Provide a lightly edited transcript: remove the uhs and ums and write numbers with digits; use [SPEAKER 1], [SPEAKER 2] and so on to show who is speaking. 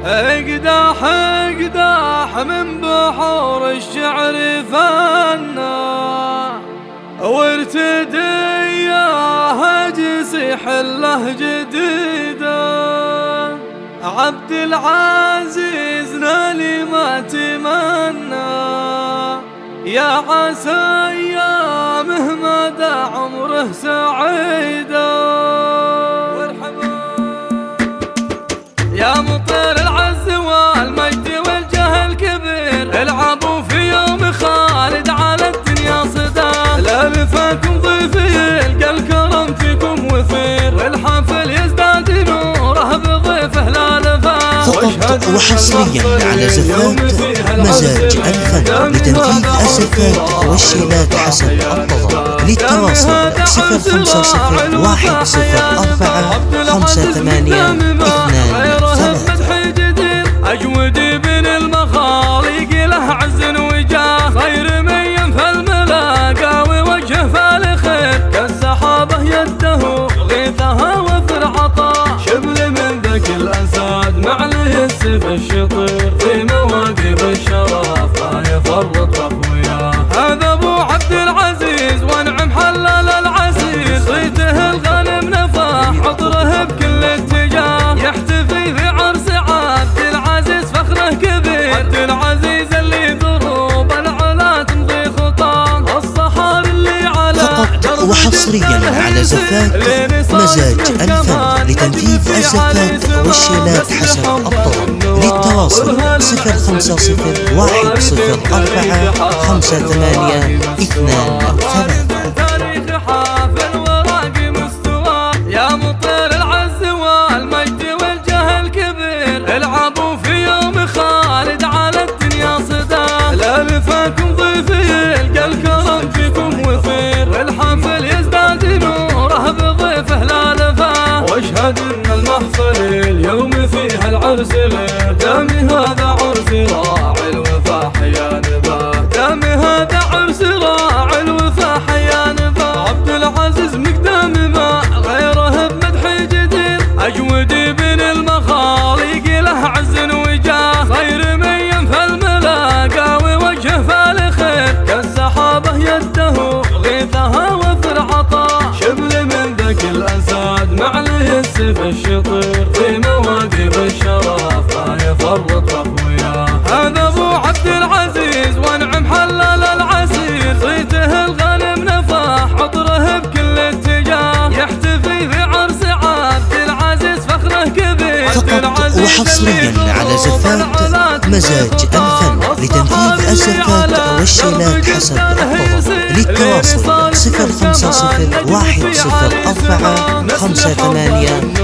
[SPEAKER 1] اقداح اقداح من بحور الشعر فنا، وارتدي يا هجسي حله جديده. عبد العزيز نالي ما تمنى، يا عسى ايامه مدى عمره سعيده. يا مطير العز والمجد والجاه الكبير، العبوا في يوم خالد على الدنيا صدى. لابفكم ضيفي يلقى الكرم فيكم وفير، والحفل يزداد نوره بضيفه لا لفا.
[SPEAKER 2] فقط وحصريا على زفات مزاج الفن لتنفيذ الزفات والشيلات حسب الطلب. للتواصل 050 104 58
[SPEAKER 1] أجود ابن المخالق له عز وجاه، خير من ينفى الملاقى ووجه فالخير. كالسحابة يده غيثها وفي العطاء، شبل من ذاك الأساد معله السيف الشطير. في مواقف الشرف لا يفرط أخوياه، هذا أبو عبد العزيز وانعم حلال العسير. صيته الغنم نفاح عطره بكل اتجاه، يحتفي في عرس عبد العزيز فخره كبير. عبد العزيز اللي ضروب العلا تمضي خطاه، الصحار اللي على
[SPEAKER 2] فقط وحصريا على زفات مزاج الفن لتنفيذ الزفات والشيلات حسب الطلب. للتواصل 050 104 58 23.
[SPEAKER 1] تاريخ حافل وراقي مستوى، يا مطير العز والمجد والجاه الكبير. العبوا في يوم خالد على الدنيا صدى، لابفكم ضيفي يلقى الكرم فيكم وفير. والحفل يزداد نوره بضيفه لا لفا، واشهد ان المحفل اليوم فيها العرس ليل. دامي هذا عرس راعي الوفا حيا نباه، دامي هذا عرس راعي الوفا حيا نباه. عبد العزيز مقدام ما غيره بمدح جدير، اجود ابن المخالق له عز وجاه. خير من ينفى الملاقى ووجه فالخير، كالسحابة يده غيثها وفي العطاء، شبل من ذاك الأساد معله السيف الشطير. في مواقف الشرف لا يفرط أخوياه، هذا أبو عبد العزيز وانعم حلال العسير. صيته الغنم نفاح عطره بكل اتجاه، يحتفي في عرس عبد العزيز فخره كبير.
[SPEAKER 2] فقط وحصريا على زفات مزاج الفن لتنفيذ الزفات والشيلات حسب الطلب. للتواصل 050 104 58